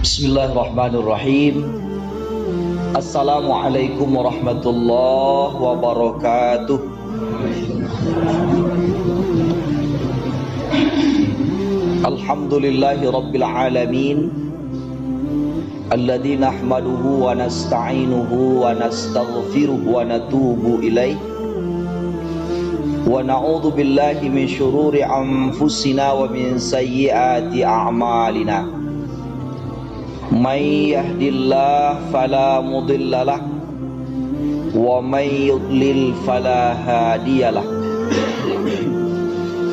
Bismillahirrahmanirrahim. Assalamualaikum warahmatullahi wabarakatuh. Alhamdulillahi rabbil alamin, alladzi nahmaduhu wa nasta'inuhu wa nastaghfiruhu wa natubu ilaih, wa na'udzu billahi min syururi anfusina wa min sayyiati a'malina. May yahdillahu fala mudhillalah wa may yudlil fala hadiyalah.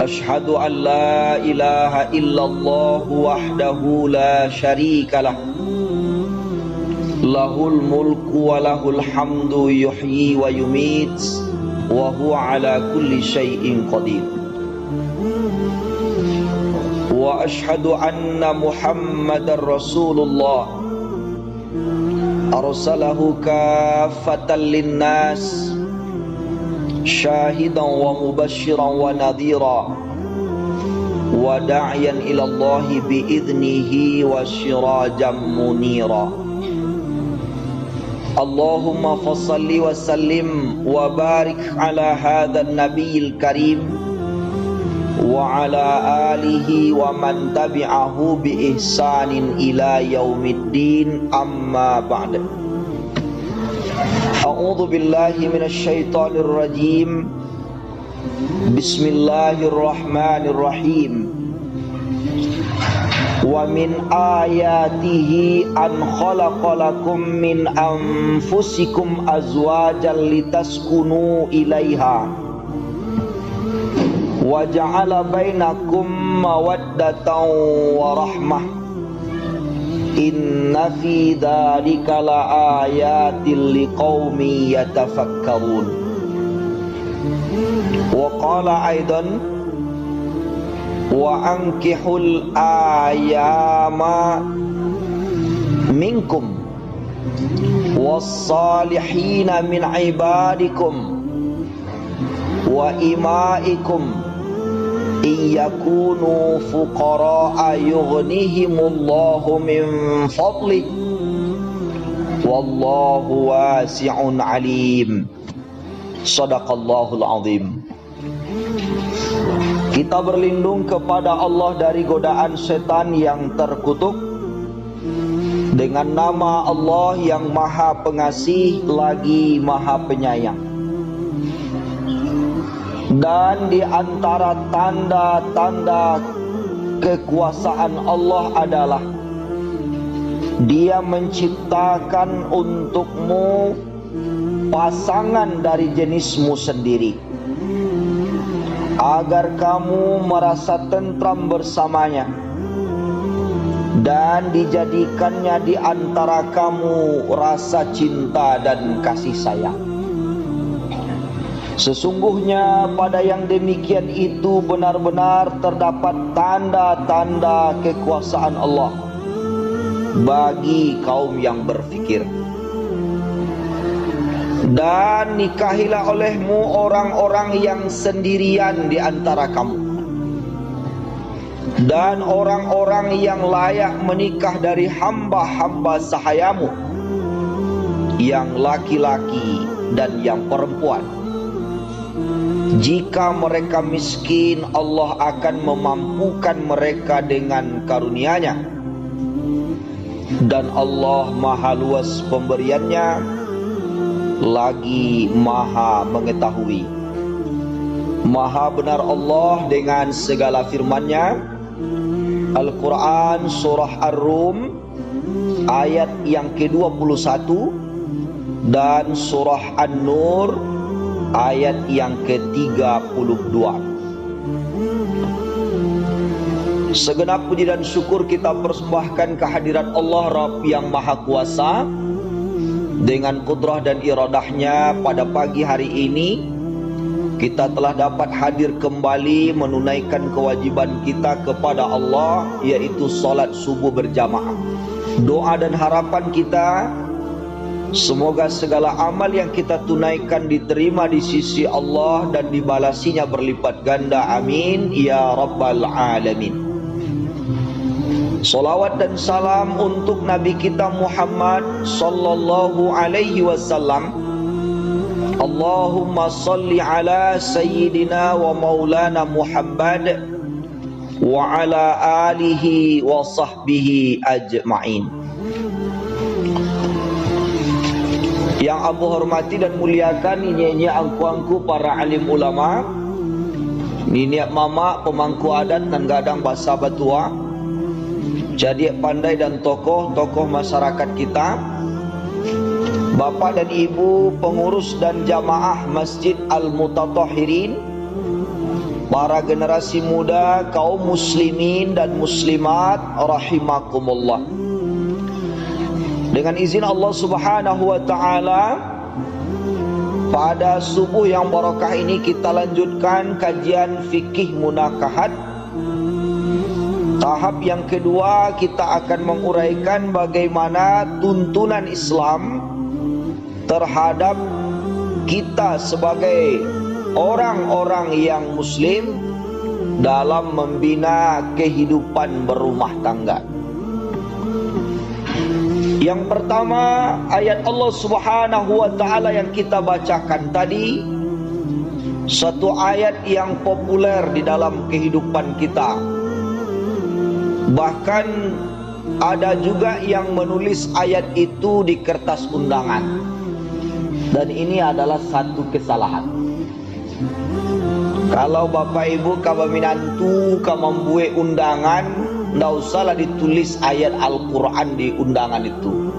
Asyhadu an la ilaha illallah wahdahu la syarikalah, lahul mulku wa lahul hamdu yuhyi wa yumit wa huwa ala kulli syai'in qadir. Wa ashhadu anna Muhammadar Rasulullah arsalahu kaffatan linnas syahidan wa mubasysyiran wa nadhira wa da'iyan ila Allah bi'idnihi wa sirajan munira. Allahumma fassalli wa sallim wa barik ala hadzal nabiyil karim wa ala alihi wa man tabi'ahu bi ihsanin ila yaumiddin, amma ba'd. A'udzu billahi minasy syaithanir rajim. Bismillahirrahmanirrahim. Wa min ayatihi an khalaqalakum min anfusikum azwajan litaskunu ilaiha wa ja'ala bainakum mawaddatan wa rahmah. Inna fi dzalika laayatil liqaumin yatafakkarun. Wa qala aidan wa ankihul ayama minkum was-salihina min ibadikum wa imaikum iyakunu fuqara'a yughnihimullahu min fadlih wallahu wasi'un alim. Shadaqallahul azim. Kita berlindung kepada Allah dari godaan setan yang terkutuk dengan nama Allah yang Maha Pengasih lagi Maha Penyayang. Dan di antara tanda-tanda kekuasaan Allah adalah Dia menciptakan untukmu pasangan dari jenismu sendiri, agar kamu merasa tentram bersamanya dan dijadikannya di antara kamu rasa cinta dan kasih sayang. Sesungguhnya pada yang demikian itu benar-benar terdapat tanda-tanda kekuasaan Allah bagi kaum yang berfikir. Dan nikahilah olehmu orang-orang yang sendirian di antara kamu, dan orang-orang yang layak menikah dari hamba-hamba sahayamu, yang laki-laki dan yang perempuan. Jika mereka miskin, Allah akan memampukan mereka dengan karunia-Nya, dan Allah maha luas pemberiannya lagi maha mengetahui. Maha benar Allah dengan segala firman-Nya. Al-Quran surah Ar-Rum ayat yang ke-21 dan surah An-Nur ayat yang ke-32. Segenap puji dan syukur kita persembahkan kehadirat Allah Rabb yang Maha Kuasa. Dengan kudrah dan iradahnya pada pagi hari ini kita telah dapat hadir kembali menunaikan kewajiban kita kepada Allah, yaitu salat subuh berjamaah. Doa dan harapan kita, semoga segala amal yang kita tunaikan diterima di sisi Allah dan dibalasinya berlipat ganda. Amin ya rabbal alamin. Salawat dan salam untuk Nabi kita Muhammad sallallahu alaihi wasallam. Allahumma salli ala sayyidina wa maulana Muhammad wa ala alihi wa sahbihi ajma'in. Yang aku hormati dan muliakan ini angku-angku para alim ulama, niniak mama pemangku adat dan gadang bahasa Batua, jadi pandai dan tokoh-tokoh masyarakat kita, bapak dan ibu pengurus dan jamaah Masjid Al-Mutatahhirin, para generasi muda kaum muslimin dan muslimat rahimakumullah. Dengan izin Allah Subhanahu wa taala, pada subuh yang barakah ini kita lanjutkan kajian fikih munakahat. Tahap yang kedua, kita akan menguraikan bagaimana tuntunan Islam terhadap kita sebagai orang-orang yang muslim dalam membina kehidupan berumah tangga. Yang pertama, ayat Allah Subhanahu wa taala yang kita bacakan tadi, satu ayat yang populer di dalam kehidupan kita. Bahkan ada juga yang menulis ayat itu di kertas undangan. Dan ini adalah satu kesalahan. Kalau bapak ibu kamu minantu kamu membuat undangan, tidak usahlah ditulis ayat Al-Quran di undangan itu.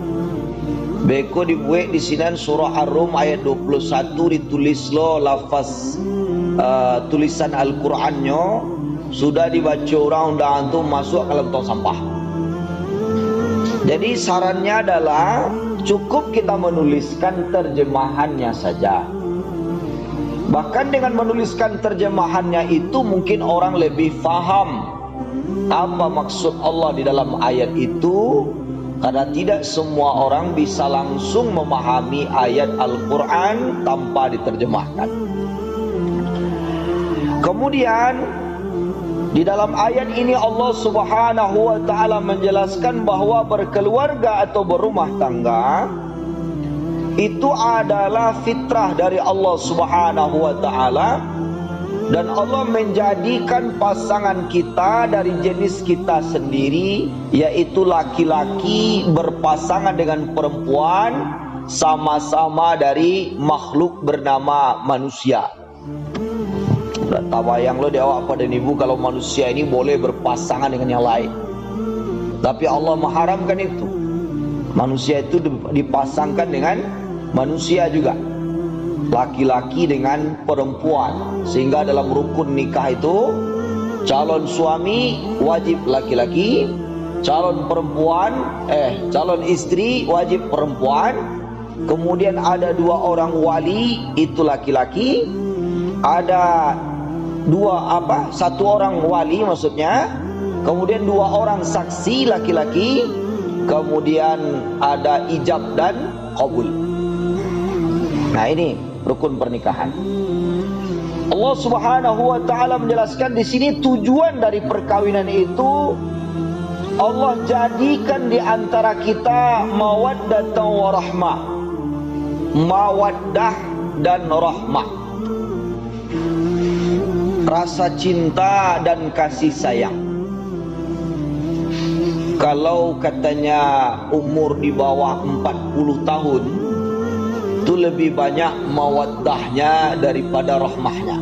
Beko dibuat di sini surah Ar-Rum ayat 21 ditulis lo lafaz tulisan Al-Qurannya, sudah dibaca orang undangan itu masuk ke dalam tong sampah. Jadi sarannya adalah cukup kita menuliskan terjemahannya saja. Bahkan dengan menuliskan terjemahannya itu mungkin orang lebih faham apa maksud Allah di dalam ayat itu, karena tidak semua orang bisa langsung memahami ayat Al-Quran tanpa diterjemahkan. Kemudian di dalam ayat ini Allah Subhanahu wa taala menjelaskan bahwa berkeluarga atau berumah tangga itu adalah fitrah dari Allah Subhanahu wa taala, dan Allah menjadikan pasangan kita dari jenis kita sendiri, yaitu laki-laki berpasangan dengan perempuan, sama-sama dari makhluk bernama manusia. Tak bayang lo di awak pada ibu kalau manusia ini boleh berpasangan dengan yang lain. Tapi Allah mengharamkan itu. Manusia itu dipasangkan dengan manusia juga, laki-laki dengan perempuan, sehingga dalam rukun nikah itu calon suami wajib laki-laki, calon istri wajib perempuan. Kemudian ada dua orang wali, itu laki-laki. Ada satu orang wali maksudnya, kemudian dua orang saksi laki-laki, kemudian ada ijab dan qabul. Nah, ini rukun pernikahan. Allah Subhanahu wa taala menjelaskan di sini tujuan dari perkawinan itu, Allah jadikan di antara kita mawaddatan wa rahmah. Mawaddah dan rahmah. Rasa cinta dan kasih sayang. Kalau katanya umur di bawah 40 tahun, itu lebih banyak mawaddahnya daripada rahmahnya.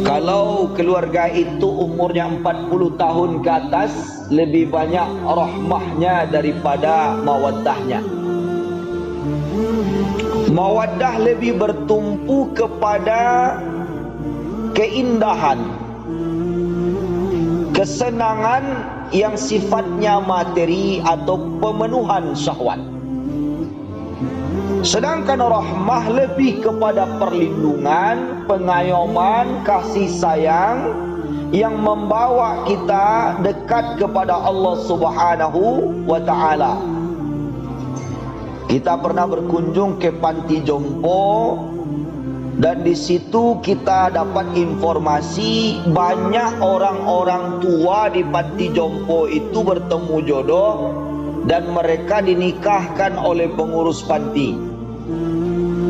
Kalau keluarga itu umurnya 40 tahun ke atas, lebih banyak rahmahnya daripada mawaddahnya. Mawaddah lebih bertumpu kepada keindahan, kesenangan yang sifatnya materi atau pemenuhan syahwat. Sedangkan rahmah lebih kepada perlindungan, pengayoman, kasih sayang yang membawa kita dekat kepada Allah Subhanahu wa taala. Kita pernah berkunjung ke panti jompo Dan di situ kita dapat informasi banyak orang-orang tua di panti jompo itu bertemu jodoh dan mereka dinikahkan oleh pengurus panti.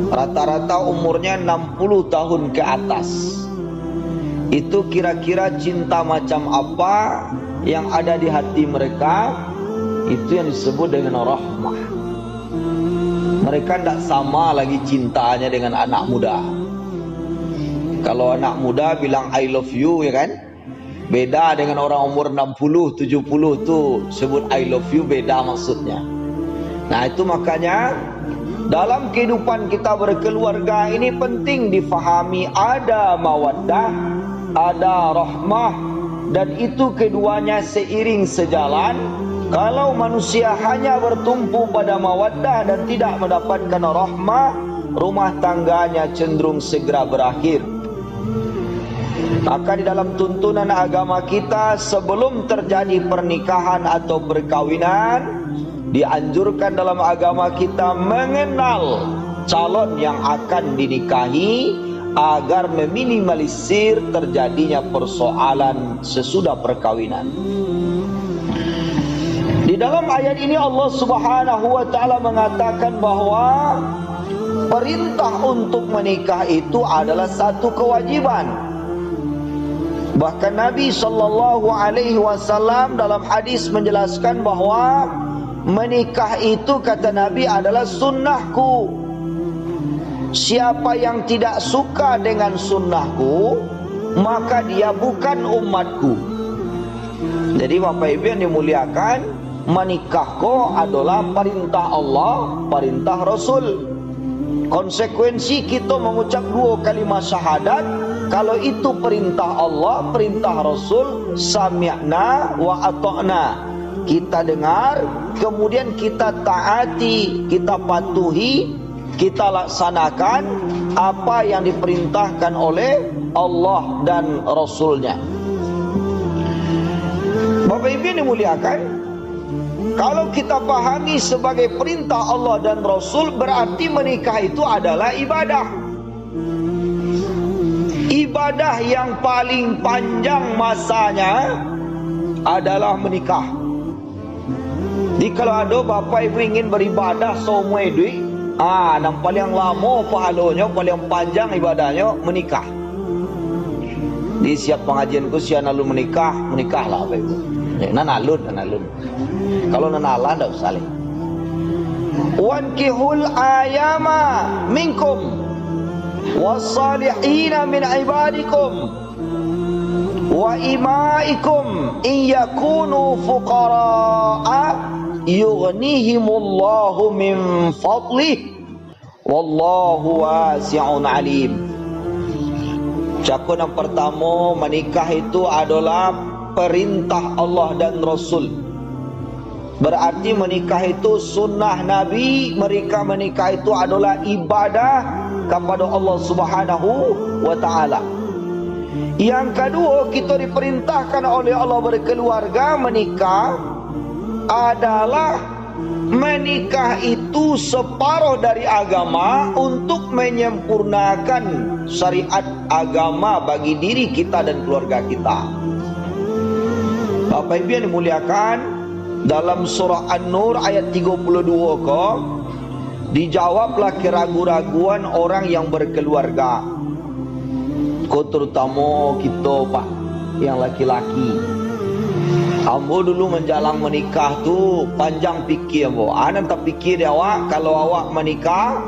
Rata-rata umurnya 60 tahun ke atas. Itu kira-kira cinta macam apa yang ada di hati mereka? Itu yang disebut dengan rahmah. Mereka tidak sama lagi cintanya dengan anak muda. Kalau anak muda bilang I love you, ya kan? Beda dengan orang umur 60, 70 tu sebut I love you, beda maksudnya. Nah itu makanya dalam kehidupan kita berkeluarga ini penting difahami ada mawaddah, ada rahmah, dan itu keduanya seiring sejalan. Kalau manusia hanya bertumpu pada mawaddah dan tidak mendapatkan rahmah, rumah tangganya cenderung segera berakhir. Maka di dalam tuntunan agama kita, sebelum terjadi pernikahan atau perkawinan, dianjurkan dalam agama kita mengenal calon yang akan dinikahi agar meminimalisir terjadinya persoalan sesudah perkawinan. Di dalam ayat ini Allah Subhanahu wa taala mengatakan bahwa perintah untuk menikah itu adalah satu kewajiban. Bahkan Nabi sallallahu alaihi wasallam dalam hadis menjelaskan bahwa menikah itu, kata Nabi, adalah sunnahku. Siapa yang tidak suka dengan sunnahku, maka dia bukan umatku. Jadi Bapak Ibu yang dimuliakan, menikah ko adalah perintah Allah, perintah Rasul. Konsekuensi kita mengucap dua kalimat syahadat, kalau itu perintah Allah, perintah Rasul, sami'na wa ata'na. Kita dengar, kemudian kita taati, kita patuhi, kita laksanakan apa yang diperintahkan oleh Allah dan Rasulnya. Bapak Ibu yang dimuliakan, kalau kita pahami sebagai perintah Allah dan Rasul, berarti menikah itu adalah ibadah. Ibadah yang paling panjang masanya adalah menikah. Jadi kalau ada Bapak Ibu ingin beribadah seumur hidup, yang paling lama pahalanya, paling panjang ibadahnya menikah. Di siap pengajianku siapa lalu menikah, menikahlah Bapak Ibu. Nan alun. Kalau nan ala tidak usah lagi. Wankihul ayama minkum wassalihina min ibadikum wa imaikum in yakunu fuqara'a yughnihimullahu min fadlih wallahu wasi'un alim. Cakap yang pertama, menikah itu adalah perintah Allah dan Rasul. Berarti menikah itu sunnah Nabi. Mereka menikah itu adalah ibadah kepada Allah Subhanahu wa ta'ala. Yang kedua, kita diperintahkan oleh Allah berkeluarga. Menikah adalah menikah itu separuh dari agama untuk menyempurnakan syariat agama bagi diri kita dan keluarga kita. Bapak Ibu yang dimuliakan, dalam surah An-Nur ayat 32 kok dijawablah keraguan-raguan orang yang berkeluarga. Kau terutama kita Pak yang laki-laki. Ambo dulu menjalang menikah tu panjang fikir ambo. Anak tak fikir dia awak, kalau awak menikah,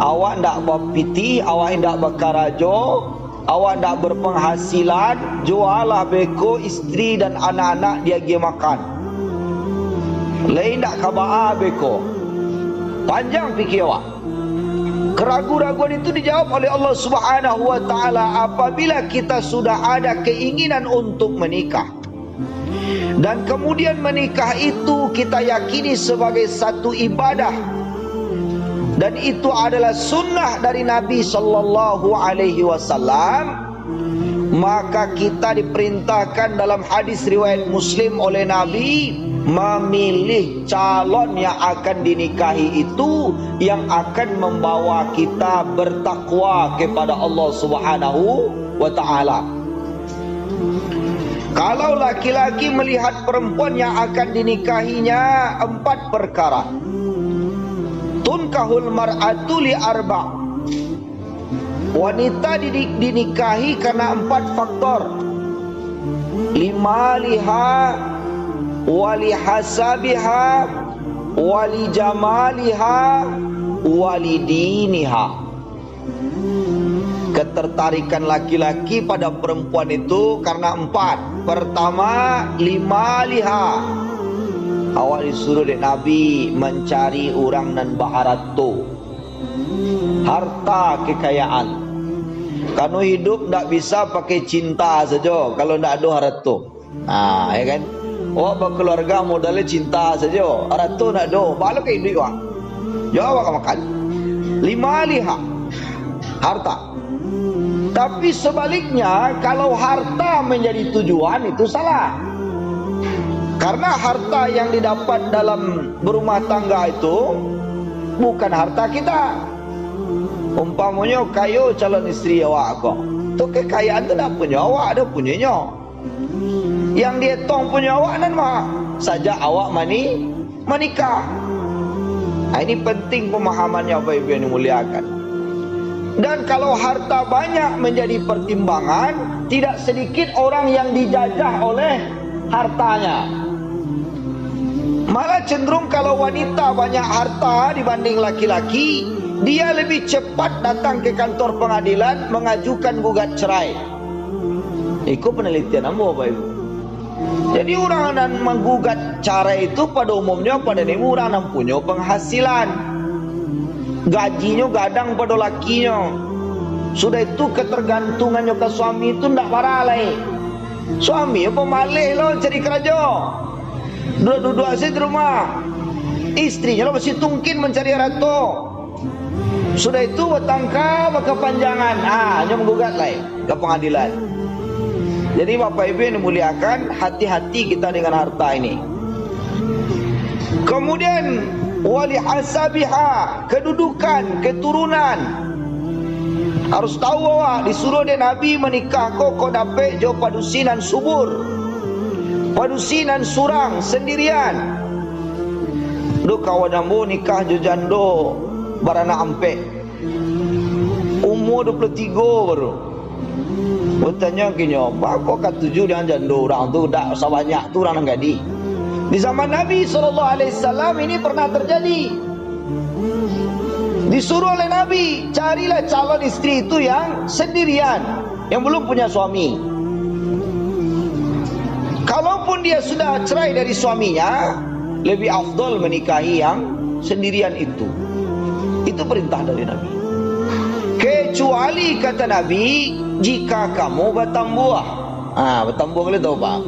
awak ndak berpiti, awak ndak berkarajo, awak ndak berpenghasilan, jualah beko isteri dan anak-anak dia pergi makan. Lain ndak khabar beko. Panjang fikir awak. Keraguan-raguan itu dijawab oleh Allah Subhanahu wa taala apabila kita sudah ada keinginan untuk menikah. Dan kemudian menikah itu kita yakini sebagai satu ibadah, dan itu adalah sunnah dari Nabi sallallahu alaihi wasallam. maka kita diperintahkan dalam hadis riwayat Muslim oleh Nabi memilih calon yang akan dinikahi itu yang akan membawa kita bertakwa kepada Allah Subhanahu wa taala. Kalau laki-laki melihat perempuan yang akan dinikahinya 4 perkara. Tunkahul mar'atu li arba'. Wanita dinikahi karena 4 faktor. Limaliha, wali hasabiha, wali jamaliha, wali diniha. Ketertarikan laki-laki pada perempuan itu karena 4. Pertama, limaliha. Awak disuruh oleh Nabi mencari orang nan baharato, harta kekayaan. Karena hidup tak bisa pakai cinta saja kalau tak ada harta. Ya kan? Awak berkeluarga modalnya cinta saja, harta tak ada. Baru ke hidup awak. Jawab awak makan. Limaliha, harta. Tapi sebaliknya, kalau harta menjadi tujuan itu salah. Karena harta yang didapat dalam berumah tangga itu bukan harta kita. Umpamanya kayu calon istri awak kok, tu kekayaan tu dah punya awak, ada punyanya. Yang dia tong punya awak nan mah saja awak menikah. Ini penting pemahamannya Bapak Ibu yang dimuliakan. Dan kalau harta banyak menjadi pertimbangan, tidak sedikit orang yang dijajah oleh hartanya. Malah cenderung kalau wanita banyak harta dibanding laki-laki, dia lebih cepat datang ke kantor pengadilan mengajukan gugat cerai. Itu penelitian Bapak Ibu. Jadi orang yang menggugat cerai itu pada umumnya pada orang yang punya penghasilan, gajinya gadang pada lakinya. Sudah itu ketergantungannya ke suami itu tidak parah lagi. Suami pemalih loh cari kerja, duduk-duduk aja di rumah. Istrinya lo masih tungkin mencari ratu. Sudah itu bertangkap kepanjangan, hanya menggugat lagi ke pengadilan. Jadi Bapak Ibu yang dimuliakan, hati-hati kita dengan harta ini. Kemudian wali hasabiha, kedudukan, keturunan. Harus tahu bahwa disuruh oleh Nabi menikah kok dapat jo padusinan subur, padusinan surang sendirian. Duk kawan ambo nikah jo jando barana ampe, umur 23 baru. Bertanya kinyo, apa kok katuju dengan jando orang tu dak sebanyak tu orang gadi. Di zaman Nabi SAW ini pernah terjadi. Disuruh oleh Nabi, carilah calon istri itu yang sendirian, yang belum punya suami. Kalaupun dia sudah cerai dari suaminya, lebih afdol menikahi yang sendirian itu. Itu perintah dari Nabi. Kecuali kata Nabi, jika kamu bertambuah. Bertambuah boleh tahu Pak?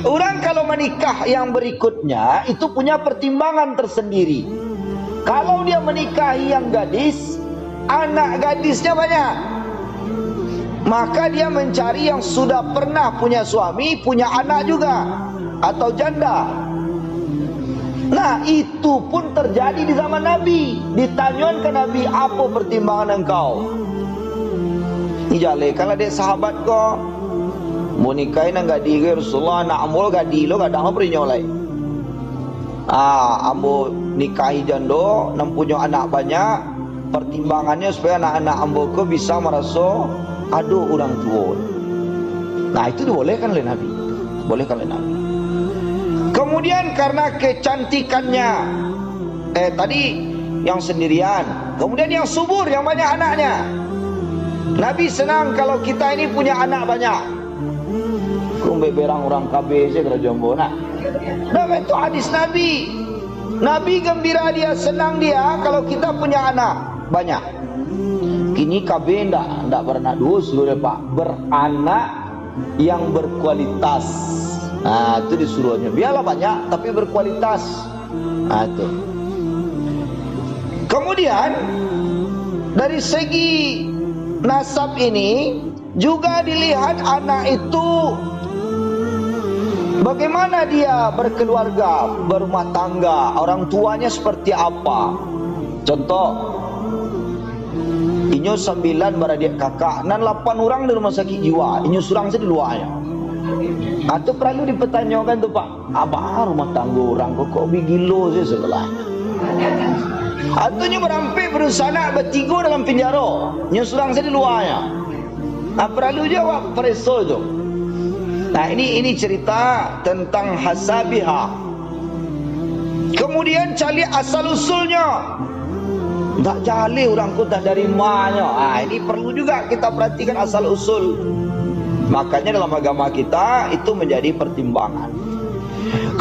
Orang kalau menikah yang berikutnya itu punya pertimbangan tersendiri. Kalau dia menikahi yang gadis, anak gadisnya banyak, maka dia mencari yang sudah pernah punya suami, punya anak juga, atau janda. Nah itu pun terjadi di zaman Nabi. Ditanyakan ke Nabi, apa pertimbangan engkau? Ijale kalau dia sahabat kau mau nikahin yang gadi ke Rasulullah, nak amul gadi lo kadang apa nyolai. Ambo nikahi jando, nam punya anak banyak. Pertimbangannya supaya anak-anak ambo ko bisa merasa aduh orang tua. Nah itu dibolehkan oleh Nabi, bolehkan oleh Nabi. Kemudian karena kecantikannya, tadi yang sendirian, kemudian yang subur, yang banyak anaknya. Nabi senang kalau kita ini punya anak banyak. Kumbe berang orang KB saja kerajaan bona. Dan itu hadis Nabi. Nabi gembira dia, senang dia kalau kita punya anak banyak. Kini KB ndak pernah dulu Pak, beranak yang berkualitas. Itu disuruhnya. Biarlah banyak tapi berkualitas. Itu. Kemudian dari segi nasab ini juga dilihat anak itu bagaimana dia berkeluarga, berumah tangga, orang tuanya seperti apa. Contoh, inyo 9 beradik kakak, nan 8 orang di rumah sakit jiwa, inyo surang saya di luarnya. Atau perlu dipertanyakan tuh Pak, apa rumah tangga orang kok begilo sih sebelahnya. Atau inyo berampe berusaha bertiga dalam penjara, inyo surang saya di luarnya. Nah, perlu jawab preso itu. Nah, ini cerita tentang hasabiha. Kemudian cari asal usulnya. Tak jali orang ku dah dari mana. Ini perlu juga kita perhatikan asal usul. Makanya dalam agama kita itu menjadi pertimbangan.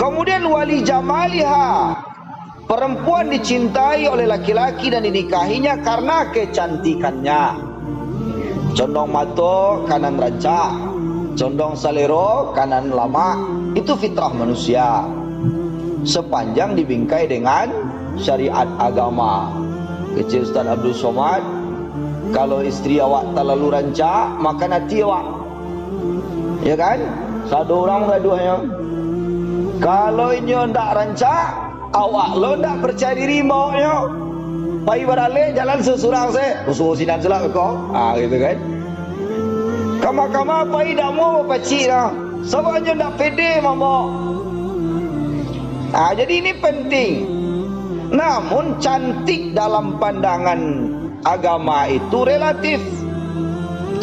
Kemudian wali jamaliha. Perempuan dicintai oleh laki-laki dan dinikahinya karena kecantikannya. Condong mata kanan rancak, condong salero kanan lama. Itu fitrah manusia, sepanjang dibingkai dengan syariat agama. Kecil Ustaz Abdul Somad, kalau istri awak terlalu rancak, maka nanti awak, ya kan? Satu orang gaduhnya. Kalau ini ndak rancak, awak lo ndak percaya diri maunya. Pai beralih jalan sesurang saya, usul sinan selak kau, gitu kan? Kama-kama pai dak mau pacik lah, sebabnya ndak pede mama. Jadi ini penting. Namun cantik dalam pandangan agama itu relatif.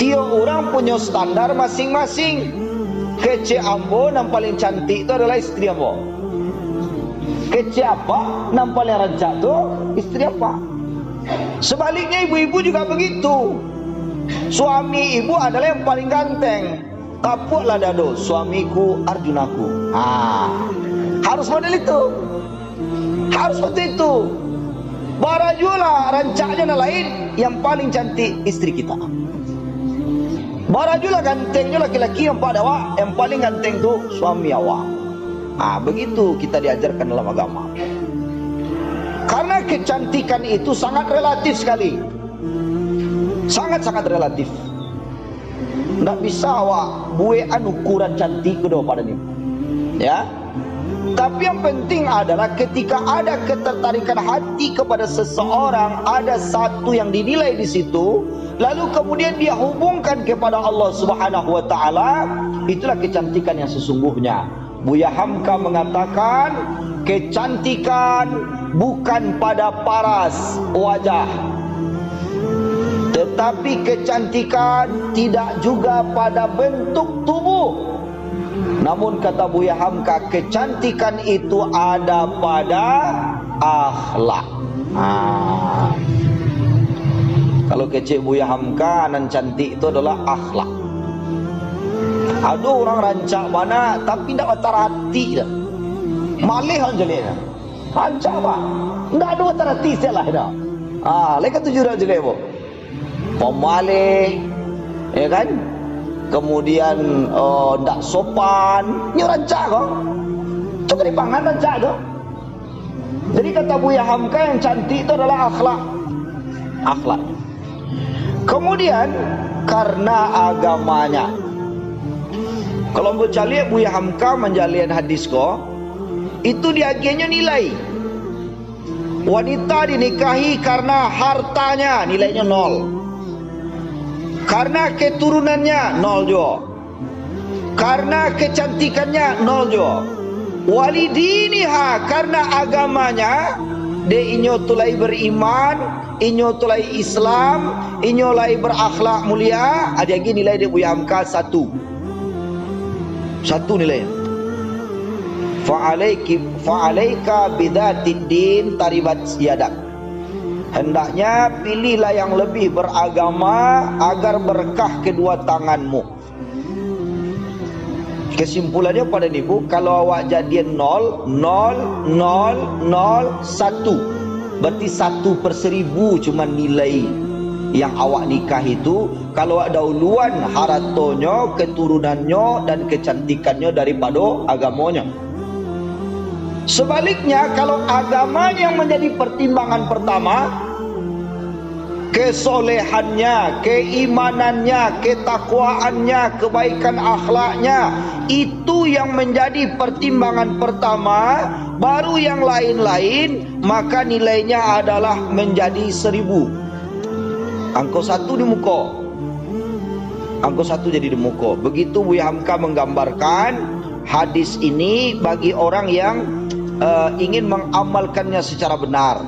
Tiap orang punya standar masing-masing. Kece ambo yang paling cantik itu adalah istri ambo. Kece apa yang paling rancak itu istri apa. Sebaliknya ibu-ibu juga begitu. Suami ibu adalah yang paling ganteng. Tapuklah dado, suamiku Arjunaku. Harus model itu. Harus seperti itu. Barajula rancaknya lain, yang paling cantik istri kita. Barajula gantengnya laki-laki yang pada awak, yang paling ganteng itu suami awak. Begitu kita diajarkan dalam agama. Karena kecantikan itu sangat relatif sekali. Sangat-sangat relatif. Tidak bisa awak buean ukuran cantik kedua pada ini. Ya. Tapi yang penting adalah ketika ada ketertarikan hati kepada seseorang, ada satu yang dinilai di situ, lalu kemudian dia hubungkan kepada Allah Subhanahu wa taala, itulah kecantikan yang sesungguhnya. Buya Hamka mengatakan, kecantikan bukan pada paras wajah, tetapi kecantikan tidak juga pada bentuk tubuh. Namun kata Buya Hamka, kecantikan itu ada pada akhlak. Kalau kecil Buya Hamka, nan cantik itu adalah akhlak. Ada orang rancak mana tapi tidak watar hati dah. Malih on jelek dah. Rancak apa? Tidak ada watar hati salah dah. Leka tujuh dah jelek bu. Pemalih, ya kan? Kemudian tak sopan, ini rancak kok. Coba dipangan rancak kok. Jadi kata Buya Hamka, yang cantik itu adalah akhlak. Akhlak. Kemudian karena agamanya. Kalau baca lihat Buya Hamka menjalin hadis kok, itu diagiannya nilai. Wanita dinikahi karena hartanya, nilainya 0. Karena keturunannya 0 juga. Karena kecantikannya 0 juga. Walidiniha, karena agamanya, de inyo tulai beriman, inyo tulai Islam, inyo lai berakhlak mulia. Ada lagi nilai dia Buya Hamka 1. 1 nilainya. Fa'alaika bidzatid din taribat yadak. Hendaknya pilihlah yang lebih beragama agar berkah kedua tanganmu. Kesimpulannya pada ni bu, kalau awak jadian 0, 0, 0, 0, 1, berarti 1/1000 cuma nilai yang awak nikah itu. Kalau awak dahuluan haratonya, keturunannya dan kecantikannya daripada agamanya. Sebaliknya, kalau agama yang menjadi pertimbangan pertama, kesolehannya, keimanannya, ketakwaannya, kebaikan akhlaknya. Itu yang menjadi pertimbangan pertama. Baru yang lain-lain, maka nilainya adalah menjadi 1000. Angka 1 di muka, angka 1 jadi di muka. Begitu Buya Hamka menggambarkan hadis ini bagi orang yang ingin mengamalkannya secara benar.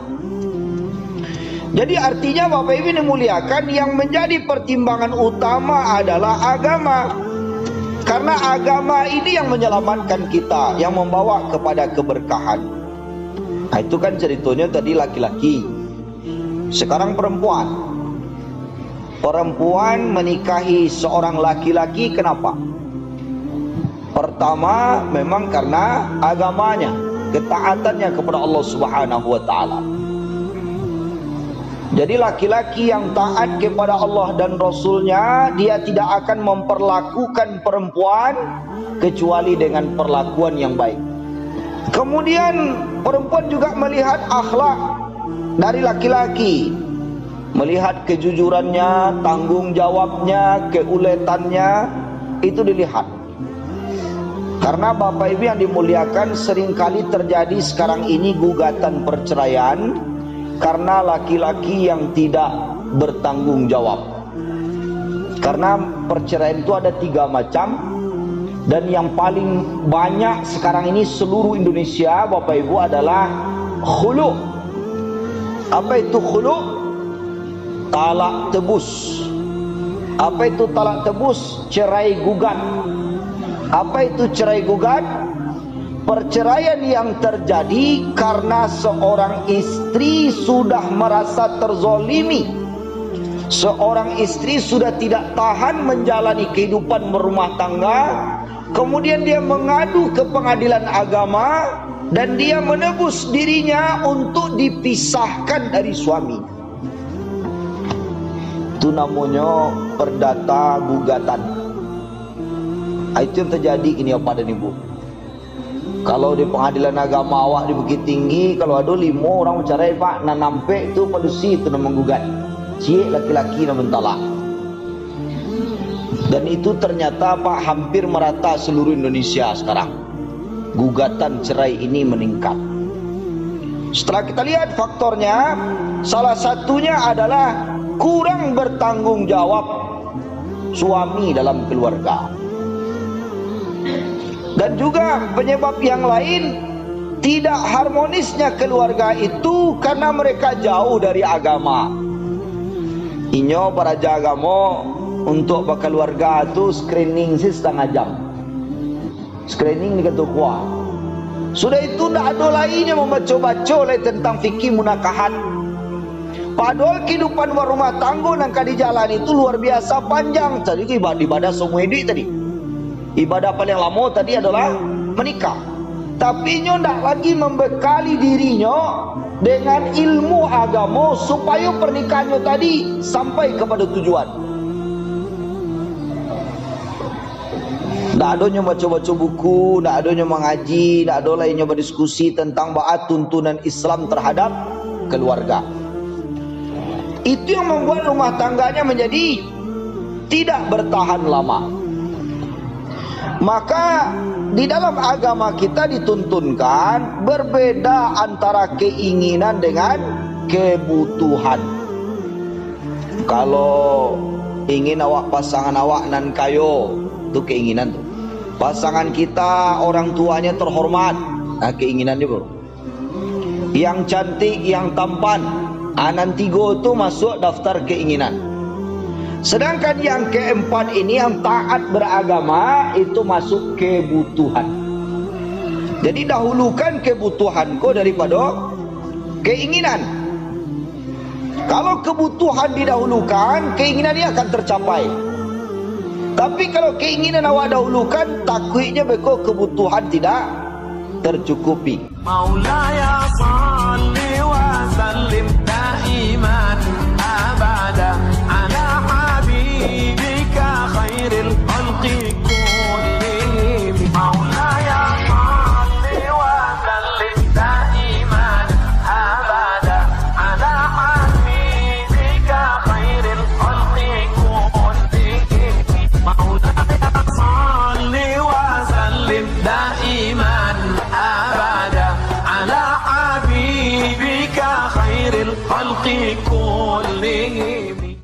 Jadi artinya Bapak Ibu dimuliakan, yang menjadi pertimbangan utama adalah agama. Karena agama ini yang menyelamatkan kita, yang membawa kepada keberkahan. Nah, itu kan ceritanya tadi laki-laki. Sekarang perempuan. Perempuan menikahi seorang laki-laki, kenapa? Pertama, memang karena agamanya, ketaatannya kepada Allah Subhanahu wa taala. Jadi laki-laki yang taat kepada Allah dan Rasulnya, dia tidak akan memperlakukan perempuan kecuali dengan perlakuan yang baik. Kemudian perempuan juga melihat akhlak dari laki-laki, melihat kejujurannya, tanggung jawabnya, keuletannya, itu dilihat. Karena Bapak Ibu yang dimuliakan, seringkali terjadi sekarang ini gugatan perceraian karena laki-laki yang tidak bertanggung jawab. Karena perceraian itu ada 3 macam, dan yang paling banyak sekarang ini seluruh Indonesia Bapak Ibu adalah khulu. Apa itu khulu? Talak tebus. Apa itu talak tebus? Cerai gugat. Apa itu cerai gugat? Perceraian yang terjadi karena seorang istri sudah merasa terzolimi. Seorang istri sudah tidak tahan menjalani kehidupan berumah tangga, kemudian dia mengadu ke pengadilan agama, dan dia menebus dirinya untuk dipisahkan dari suami. Itu namanya perdata gugatan. Itu yang terjadi ini Bapak dan Ibu. Kalau di pengadilan agama awak di Bukit Tinggi, kalau ada 5 orang bercerai Pak, nak nampak itu polisi itu nak menggugat. Cik laki-laki nak mentalak. Dan itu ternyata Pak hampir merata seluruh Indonesia sekarang. Gugatan cerai ini meningkat. Setelah kita lihat faktornya, salah satunya adalah kurang bertanggung jawab suami dalam keluarga. Dan juga penyebab yang lain, tidak harmonisnya keluarga itu karena mereka jauh dari agama. Inyo para agama untuk berkeluarga itu screening setengah jam. Screening ni kata kuah. Sudah itu tak ada lainnya membaca-baca tentang fikih munakahat. Padahal kehidupan berumah tangga yang di jalan itu luar biasa panjang. Tadi ibadah semua duit tadi. Ibadah paling lama tadi adalah menikah. Tapi nyo tak lagi membekali dirinya dengan ilmu agama supaya pernikahannya tadi sampai kepada tujuan. Tak ada nyo baca-baca buku, tak ada nyo mengaji, tak ada lainnya berdiskusi tentang baat tuntunan Islam terhadap keluarga. Itu yang membuat rumah tangganya menjadi tidak bertahan lama. Maka di dalam agama kita dituntunkan berbeda antara keinginan dengan kebutuhan. Kalau ingin awak pasangan awak nan kayo, itu keinginan tuh. Pasangan kita orang tuanya terhormat, nah keinginan dia bro. Yang cantik, yang tampan, anan 3 itu masuk daftar keinginan. Sedangkan yang keempat ini, yang taat beragama, itu masuk kebutuhan. Jadi dahulukan kebutuhanku daripada keinginan. Kalau kebutuhan didahulukan, keinginan ini akan tercapai. Tapi kalau keinginan awak dahulukan, takutnya beko kebutuhan tidak tercukupi. Maulaya salli wa sallim daiman abada ala habibika khairil khalqi kullihim. Maulaya salli wa sallim daiman abada ala habibika الخلق كلهم